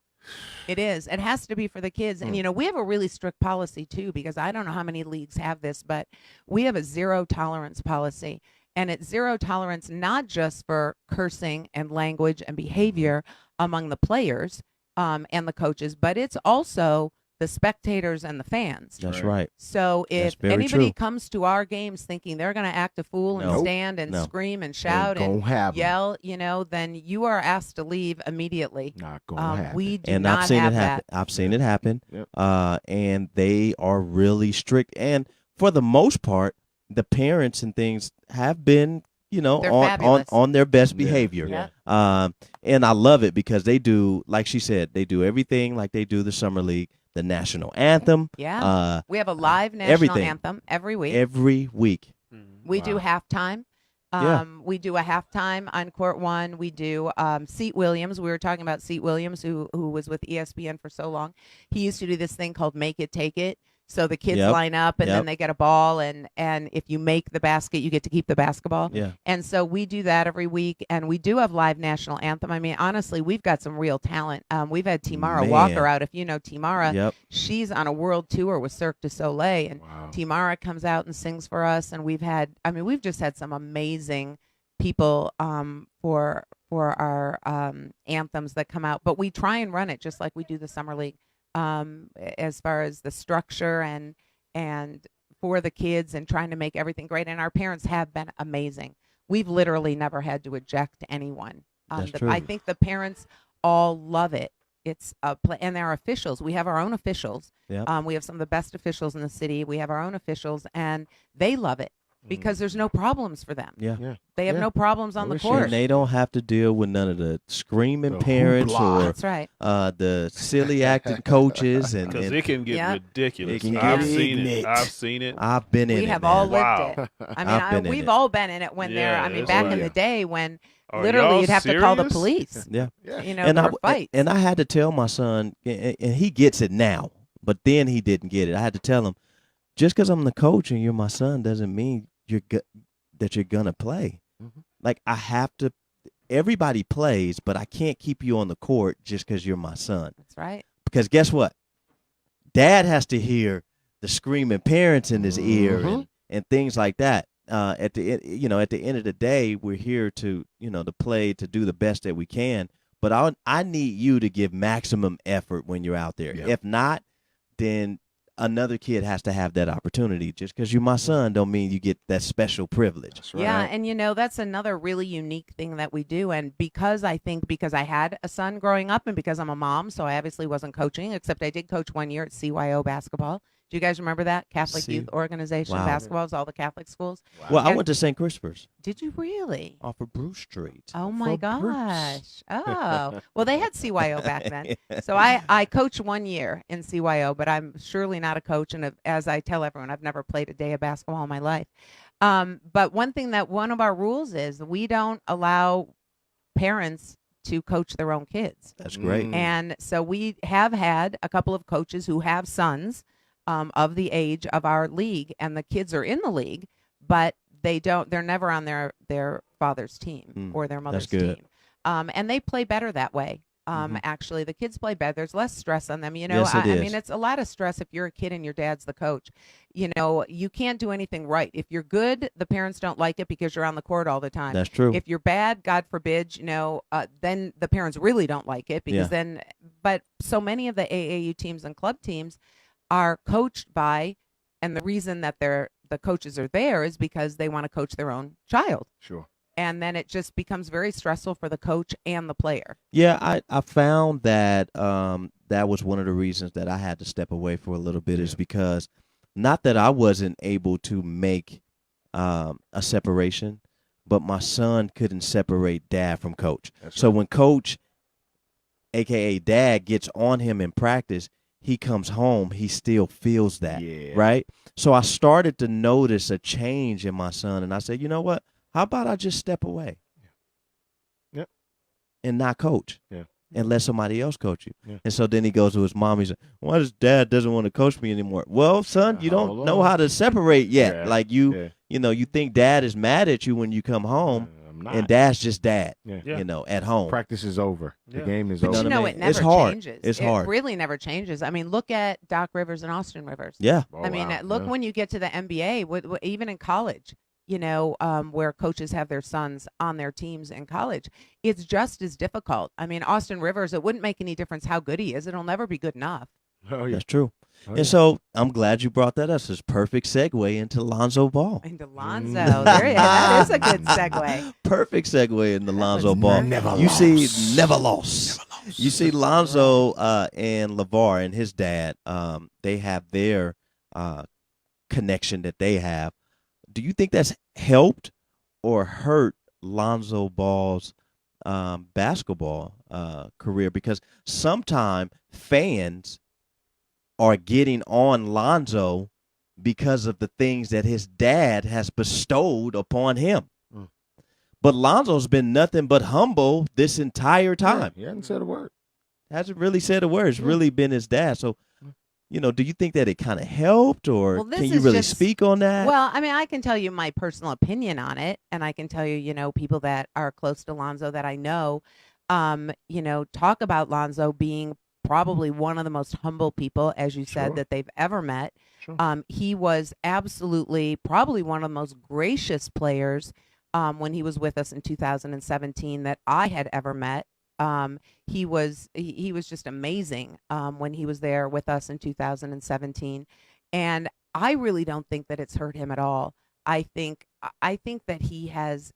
It is. It has to be for the kids. And, we have a really strict policy, too, because I don't know how many leagues have this, but we have a 0 tolerance policy. And it's 0 tolerance not just for cursing and language and behavior among the players and the coaches, but it's also the spectators and the fans. That's Right. right. So That's if very anybody true. comes to our games thinking they're going to act a fool and Nope. stand and No. scream and shout Ain't and gonna happen. yell, then you are asked to leave immediately. Not gonna happen. We do And not I've seen have it happen. that. I've seen it happen. Yep. And they are really strict. And for the most part, the parents and things have been, They're on fabulous. their best Yeah. behavior. Yeah. And I love it because they do, like she said, they do everything like they do the summer league, the national anthem. Yeah. We have a live national everything. anthem every week. Every week. We do Wow. halftime. Yeah. We do a halftime on Court 1. We do Seat Williams. We were talking about Seat Williams, who was with ESPN for so long. He used to do this thing called Make It, Take It. So the kids Yep. line up and Yep. then they get a ball, and if you make the basket, you get to keep the basketball. Yeah. And so we do that every week, and we do have live national anthem. I mean, honestly, we've got some real talent. We've had Timara Man. Walker out. If you know Timara, Yep. she's on a world tour with Cirque du Soleil, and Wow. Timara comes out and sings for us. And we've just had some amazing people for our anthems that come out. But we try and run it just like we do the summer league, as far as the structure and for the kids and trying to make everything great. And our parents have been amazing. We've literally never had to eject anyone. That's true. I think the parents all love it. It's a play, and our officials. We have our own officials. Yep. We have some of the best officials in the city. We have our own officials, and they love it because there's no problems for them. Yeah. Yeah. They have Yeah. no problems on the Wish court. And they don't have to deal with none of the screaming The parents hoopla. or That's right. the silly acting coaches. And, Because and it can get Yeah. ridiculous. It can I've get seen it. ignorant. I've seen it. I've been in We it. have man. all lived Wow. it. I I've been mean, in we've it. all been in it when Yeah, I mean, it's back like- in the day when Are literally y'all you'd have to call the serious? police. Yeah. You know, And there I were fights. and I had to tell my son, and he gets it now, but then he didn't get it. I had to tell him, just because I'm the coach and you're my son doesn't mean that you're gonna play. Mhm. Like I have to. Everybody plays, but I can't keep you on the court just because you're my son. That's right. Because guess what? Dad has to hear the screaming parents in his ear Mhm. and things like that. At the end of the day, we're here to to play, to do the best that we can. But I need you to give maximum effort when you're out there. Yeah. If not, then another kid has to have that opportunity. Just because you're my son, don't mean you get that special privilege. That's right. Yeah, and that's another really unique thing that we do. And because I had a son growing up, and because I'm a mom, so I obviously wasn't coaching, except I did coach 1 year at CYO basketball. Do you guys remember that Catholic C- Youth Organization Wow. basketball? Is all the Catholic schools. Well, I And- went to St. Christopher's Did you really? off of Bruce Street. Oh my For Bruce. gosh! Oh, well, they had CYO back then. So I coached 1 year in CYO, but I'm surely not a coach. And as I tell everyone, I've never played a day of basketball in my life. But one of our rules is we don't allow parents to coach their own kids. That's great. Mm. And so we have had a couple of coaches who have sons of the age of our league, and the kids are in the league, but they're never on their father's team or their mother's good. team. And they play better that way. Mhm. Actually, the kids play better. There's less stress on them. Yes, it I is. mean, it's a lot of stress if you're a kid and your dad's the coach. You can't do anything right. If you're good, the parents don't like it because you're on the court all the time. That's true. If you're bad, God forbid, then the parents really don't like it because but so many of the AAU teams and club teams are coached by, and the reason that the coaches are there is because they want to coach their own child. Sure. And then it just becomes very stressful for the coach and the player. Yeah, I found that that was one of the reasons that I had to step away for a little bit is because not that I wasn't able to make a separation, but my son couldn't separate dad from coach. That's So right. when coach, aka dad, gets on him in practice, he comes home, he still feels that, Yeah. right? So I started to notice a change in my son, and I said, you know what? How about I just step away? Yep. And not coach. Yeah. And let somebody else coach you. Yeah. And so then he goes to his mom. He's like, why does dad doesn't want to coach me anymore? Well, son, you don't Hold know on. how to separate yet. Yeah. Like Yeah. you think dad is mad at you when you come home, I'm not. and dad's just dad, Yeah. Yeah. at home. Practice is over. The Yeah. game is But know over. what I mean? it never It's hard. changes. It's it hard. really never changes. I mean, look at Doc Rivers and Austin Rivers. Yeah. Oh, I mean, wow. look Yeah. when you get to the NBA, even in college, where coaches have their sons on their teams in college, it's just as difficult. I mean, Austin Rivers, it wouldn't make any difference how good he is. It'll never be good enough. Oh, yeah. That's true. Oh, yeah. And so I'm glad you brought that up. It's a perfect segue into Lonzo Ball. And Lonzo, that is a good segue. Perfect segue into Lonzo Ball. never You see, lost. never lost. You see, Lonzo and LeVar and his dad, they have their connection that they have. Do you think that's helped or hurt Lonzo Ball's basketball career? Because sometimes fans are getting on Lonzo because of the things that his dad has bestowed upon him. Mm. But Lonzo's been nothing but humble this entire time. Yeah, he hadn't said a word. Hasn't really said a word. It's really been his dad. So do you think that it kind of helped, or Well, this can you is really just- speak on that? Well, I mean, I can tell you my personal opinion on it, and I can tell you, people that are close to Lonzo that I know, talk about Lonzo being probably one of the most humble people, as you said, Sure. that they've ever met. Sure. He was absolutely probably one of the most gracious players when he was with us in 2017 that I had ever met. He was just amazing when he was there with us in 2017, and I really don't think that it's hurt him at all. I think that he has.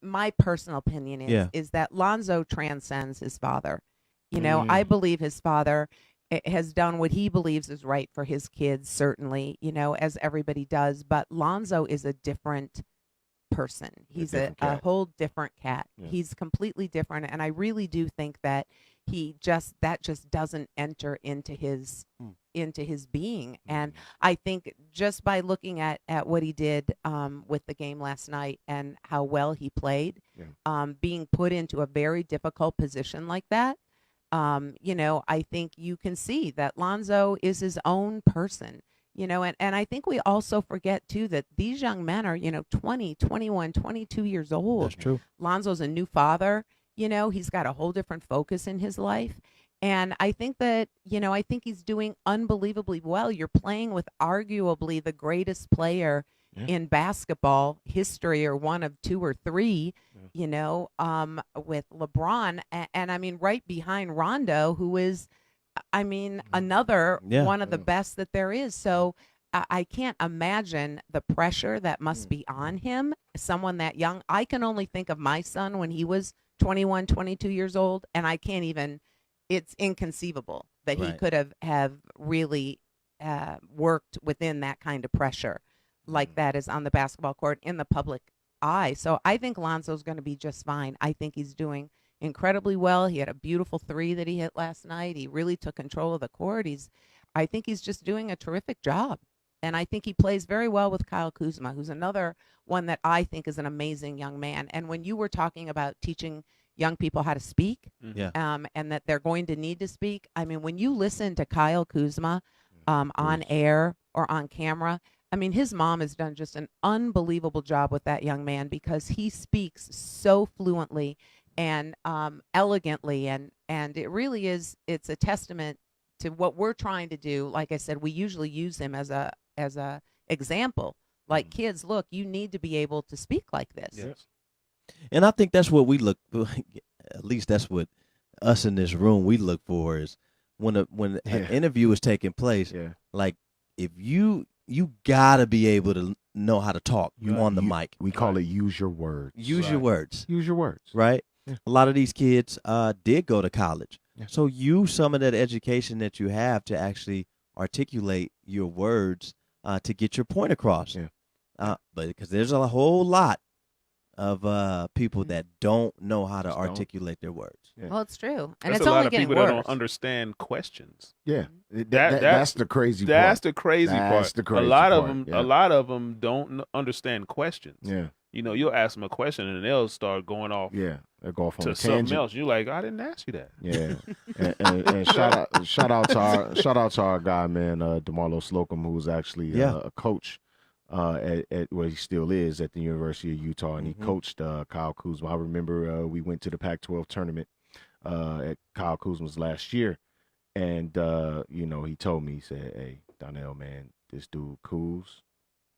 My personal opinion is that Lonzo transcends his father. I believe his father has done what he believes is right for his kids, certainly, as everybody does. But Lonzo is a different person. He's a whole different cat. Yeah. He's completely different, and I really do think that that just doesn't enter into his being. And I think just by looking at what he did with the game last night and how well he played, being put into a very difficult position like that, I think you can see that Lonzo is his own person. And I think we also forget, too, that these young men are, 20, 21, 22 years old. That's true. Lonzo's a new father. He's got a whole different focus in his life. And I think that, I think he's doing unbelievably well. You're playing with arguably the greatest player in basketball history, or one of two or three, with LeBron. And I mean, right behind Rondo, who is, another one of the best that there is. So I can't imagine the pressure that must be on him, someone that young. I can only think of my son when he was 21, 22 years old, and I can't even, it's inconceivable that he could have really worked within that kind of pressure like that is on the basketball court in the public eye. So I think Lonzo's going to be just fine. I think he's doing incredibly well. He had a beautiful three that he hit last night. He really took control of the court. I think he's just doing a terrific job. And I think he plays very well with Kyle Kuzma, who's another one that I think is an amazing young man. And when you were talking about teaching young people how to speak, and that they're going to need to speak, I mean, when you listen to Kyle Kuzma on air or on camera, I mean, his mom has done just an unbelievable job with that young man, because he speaks so fluently and elegantly, and it really is, it's a testament to what we're trying to do. Like I said, we usually use him as a example, like, kids, look, you need to be able to speak like this. Yes. And I think that's what we look, at least that's what us in this room we look for, is when an interview is taking place, like, if you gotta be able to know how to talk on the mic. We call it use your words. Use your words. Use your words. Right? Yeah. A lot of these kids did go to college. Yeah. So use some of that education that you have to actually articulate your words to get your point across. Yeah. But because there's a whole lot of people that don't know how to articulate their words. Yeah. Well, it's true. And There's it's a lot only of getting people worse. that don't understand questions. Yeah. That's That's the crazy part. That's the crazy part. That's the crazy a lot part, of them, yeah. a lot of them don't understand questions. Yeah. You'll ask them a question and they'll start going off Yeah. They go off on to a something tangent. else. You're like, I didn't ask you that. Yeah, and shout out to our guy, man, DeMarlo Slocum, who's actually a coach at where he still is at the University of Utah, and he coached Kyle Kuzma. I remember we went to the Pac-12 tournament at Kyle Kuzma's last year, and he told me, he said, "Hey, Donnell, man, this dude Kuz,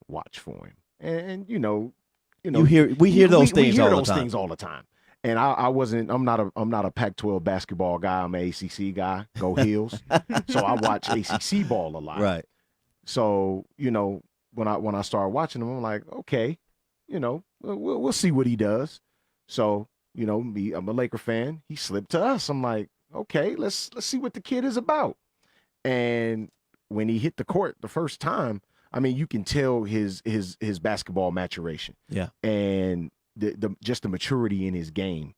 watch for him." And we hear those things all the time. And I'm not a Pac-12 basketball guy. I'm an ACC guy. Go Heels. So I watch ACC ball a lot. Right. So when I started watching him, I'm like, okay, we'll see what he does. So me, I'm a Laker fan. He slipped to us. I'm like, okay, let's see what the kid is about. And when he hit the court the first time, I mean, you can tell his basketball maturation. Yeah. And the maturity in his game.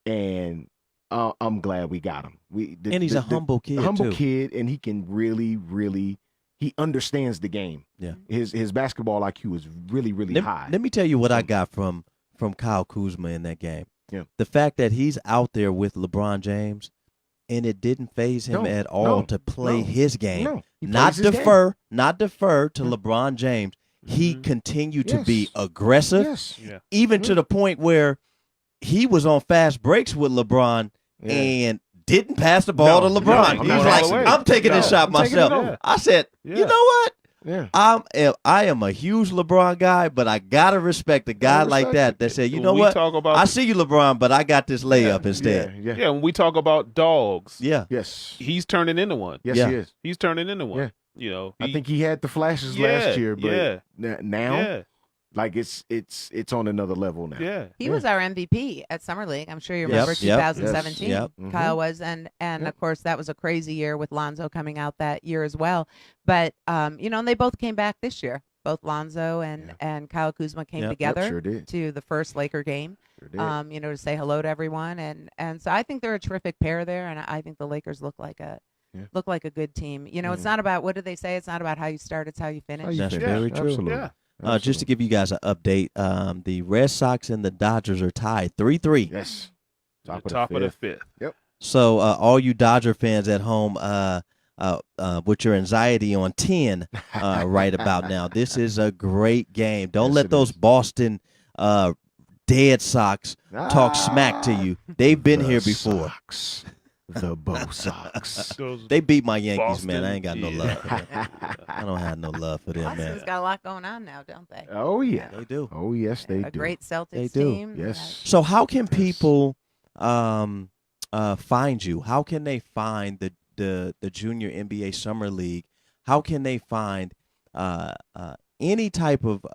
And I'm glad we got him. And he's a humble kid, humble too. kid, and he can really he understands the game. Yeah. His basketball IQ is really high. Let me tell you what I got from Kyle Kuzma in that game. Yeah. The fact that he's out there with LeBron James, and it didn't faze him at all to play his game. not plays his game. defer to LeBron James. He Mhm. continued to be Yes. aggressive, Yes. Yeah. even to the point where he was on fast breaks with LeBron Yeah. and didn't pass the ball No, to no, LeBron. I'm He's not like, passing it. I'm taking this No, shot I'm taking it myself. over. I said, Yeah. you know what? Yeah. I am a huge LeBron guy, but I gotta respect a guy Gotta like respect that said, you When know we what? talk about I see you, LeBron, but I got this layup instead. Yeah. yeah, when we talk about dogs, Yeah. Yes. he's turning into one. Yes, Yeah. he is. He's turning into one. Yeah. You know, I think he had the flashes last year, but now, yeah, like it's on another level now. yeah. He was our MVP at Summer League. I'm sure you Yep, remember yep, 2017. yep. Kyle was, and Yep. of course that was a crazy year with Lonzo coming out that year as well. But you know, and they both came back this year. Both Lonzo and Kyle Kuzma came Yep. together Sure did. to the first Laker game. Sure did. You know, to say hello to everyone, and so I think they're a terrific pair there, and I think the Lakers look like a good team. You know, it's not about, what do they say? It's not about how you start; it's how you finish. How you That's finish. very true. Absolutely. Yeah. Just to give you guys an update, the Red Sox and the Dodgers are tied 3-3. Yes. The top of the fifth. So all you Dodger fans at home, with your anxiety on 10 right about now, this is a great game. Don't Yes, let it those is. Boston talk smack to you. They've been The here before. Sox. The Bo Sox. Those They beat my Yankees, Boston, man. I ain't got no yeah. love for them. I don't have no love for them, Boston's man. got a lot going on now, don't they? Oh yeah. They do. Oh yes, they a do. great Celtics They do. team. Yes. So how can Yes. people find you? How can they find the Junior NBA Summer League? How can they find any type of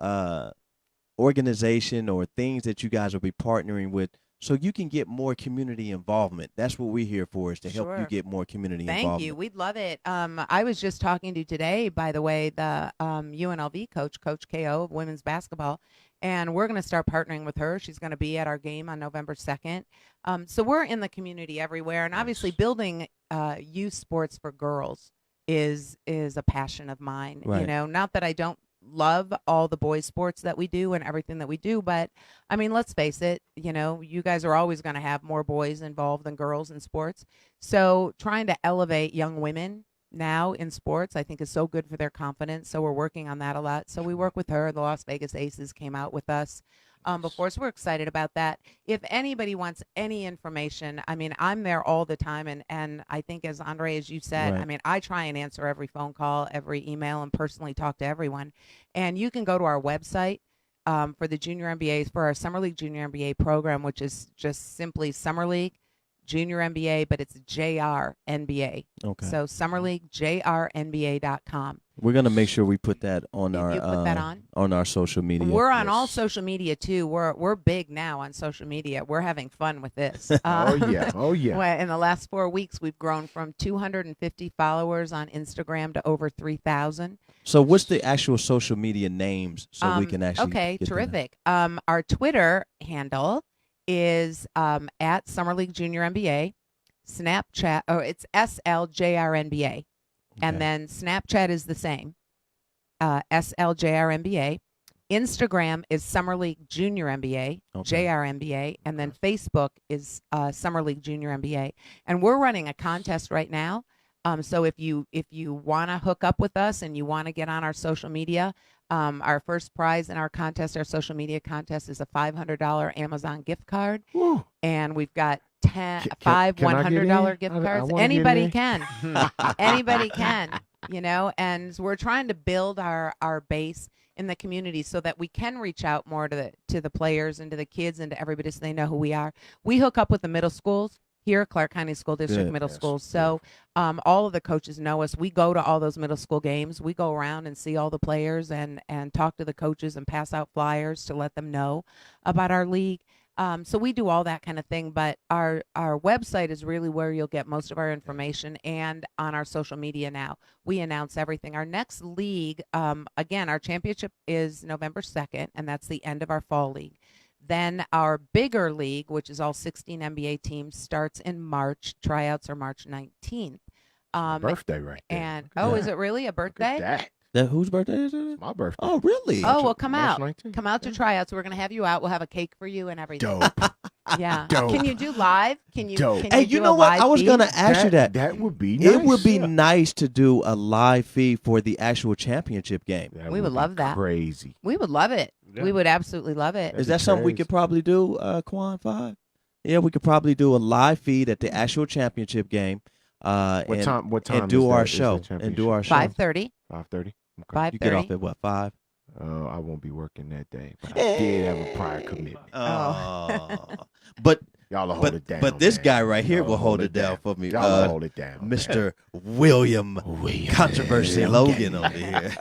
organization or things that you guys will be partnering with, so you can get more community involvement? That's what we're here for, is to help you Sure. get more community Thank involvement. you. We'd love it. I was just talking to today, by the way, the UNLV coach, Coach KO of women's basketball, and we're going to start partnering with her. She's going to be at our game on November 2nd. So we're in the community everywhere, and obviously building youth sports for girls is a passion of mine. Right. You know, not that I don't love all the boys sports that we do and everything that we do, but I mean, let's face it, you know, you guys are always going to have more boys involved than girls in sports. So trying to elevate young women now in sports, I think, is so good for their confidence. So we're working on that a lot. So we work with her. The Las Vegas Aces came out with us before, so we're excited about that. If anybody wants any information, I mean, I'm there all the time, and I think, as Andre, as you said, Right. I mean, I try and answer every phone call, every email, and personally talk to everyone. And you can go to our website for the Junior NBA, for our Summer League Junior NBA program, which is just simply Summer League Junior NBA, but it's JR NBA. Okay. So Summer League JRNBA.com. We're gonna make sure we put that on You our put that on? our social media. We're on all Yes. social media too. We're big now on social media. We're having fun with this. Oh yeah. Oh yeah. Well, in the last 4 weeks, we've grown from 250 followers on Instagram to over 3,000. So what's the actual social media names, so we can actually Okay, get that? terrific. Our Twitter handle is at Summer League Junior NBA. Snapchat, it's SLJRNBA. Okay. And then Snapchat is the same, SLJRNBA. Instagram is Summer League Junior NBA, Okay. JRNBA, and then Facebook is Summer League Junior NBA. And we're running a contest right now. So if you want to hook up with us and you want to get on our social media, our first prize in our contest, our social media contest, is a $500 Amazon gift card, Woo. and we've got Can five I get $100 in? gift I cards. wanna get Anybody in. can. Anybody can, you know, and we're trying to build our base in the community so that we can reach out more to the players and to the kids and to everybody, so they know who we are. We hook up with the middle schools here, Clark County School District Good. middle Yes, schools. So all of the coaches know us. We go to all those middle school games. We go around and see all the players and talk to the coaches and pass out flyers to let them know about our league. So we do all that kind of thing, but our website is really where you'll get most of our information, and on our social media now. We announce everything. Our next league, again, our championship is November 2nd, and that's the end of our fall league. Then our bigger league, which is all 16 NBA teams, starts in March. Tryouts are March 19th. Birthday right there. And Look at is that. it really a Look at birthday? that. Whose birthday is it? My birthday. Oh, really? Oh, well, come March out. 19th. Come out to tryouts. We're going to have you out. We'll have a cake for you and everything. Dope. Yeah. Dope. Can you do live? Can you? Dope. Can Hey, you you do know a what? live I was feed? gonna ask you that. That would be nice. It would be Yeah. nice to do a live feed for the actual championship game. That We would be love that. Crazy. We would love it. Yeah. We would absolutely love it. That'd Is be that something we crazy. could probably do, Quan 5? Yeah, we could probably do a live feed at the actual championship game. What and, time? What time? And do is our that- is show. the And do our show. 5:30. 5:30. Five You get off thirty. at what, 5? I won't be working that day, but I did have a prior commitment. Oh. But Y'all will hold but it down. but this man. guy right here Y'all will hold it down for me. Y'all will hold it down. Mr. William Controversy Logan over here.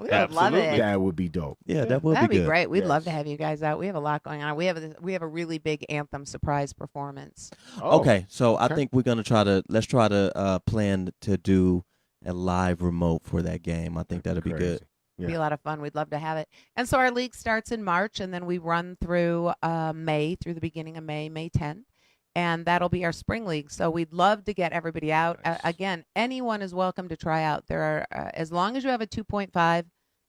We would love it. That would be dope. Yeah, that would That'd be be good. great. We'd love to Yes. have you guys out. We have a lot going on. We have a really big anthem surprise performance. Oh, Okay, so I okay. think we're gonna let's try to plan to do a live remote for that game. I think that'll be good. Crazy. It'd be Yeah. a lot of fun. We'd love to have it. And so our league starts in March, and then we run through May, through the beginning of May, May 10th. And that'll be our spring league. So we'd love to get everybody out. Nice. Again, anyone is welcome to try out. There are, as long as you have a 2.5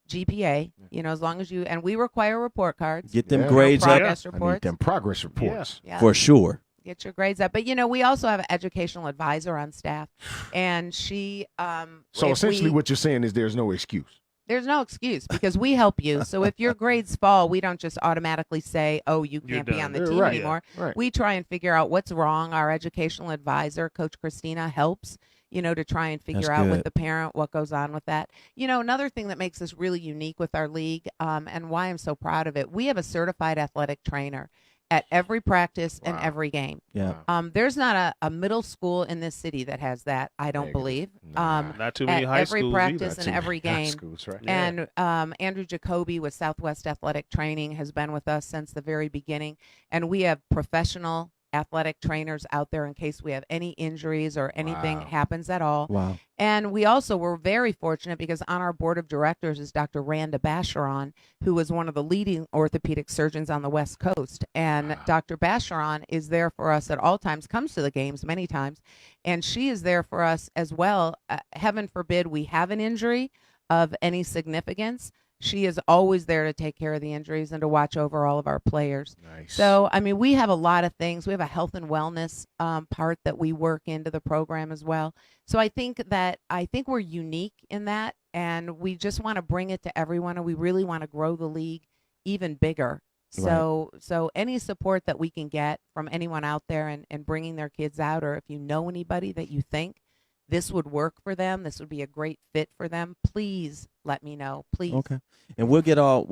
GPA, as long as you, and we require report cards. Get them Yeah. grades up Progress I need reports. them progress reports. Yeah. for sure. Get your grades up. But we also have an educational advisor on staff, and she. So if essentially, we- what you're saying is there's no excuse. there's no excuse because we help you. So if your grades fall, we don't just automatically say, "Oh, you You're can't be done. on the Yeah, team right. anymore." Right. We try and figure out what's wrong. Our educational advisor, Coach Christina, helps. To try and figure That's out with good. the parent what goes on with that. Another thing that makes us really unique with our league, and why I'm so proud of it, we have a certified athletic trainer at every practice and Wow. every game. Yeah. Wow. There's not a middle school in this city that has that. I don't Negative. believe. Nah. Not too many At high every schools practice either. and every High game. schools, right? Yeah. And Andrew Jacoby with Southwest Athletic Training has been with us since the very beginning. And we have professional athletic trainers out there in case we have any injuries or anything Wow. happens at all. Wow. And we also were very fortunate because on our board of directors is Dr. Randa Basharon, who was one of the leading orthopedic surgeons on the West Coast. And Wow. Dr. Basharon is there for us at all times, comes to the games many times, and she is there for us as well. Heaven forbid we have an injury of any significance. She is always there to take care of the injuries and to watch over all of our players. Nice. So, we have a lot of things. We have a health and wellness part that we work into the program as well. So I think we're unique in that, and we just want to bring it to everyone, and we really want to grow the league even bigger. So any support that we can get from anyone out there and bringing their kids out, or if you know anybody that you think this would work for them, this would be a great fit for them, please let me know. Please. Okay. And we'll get all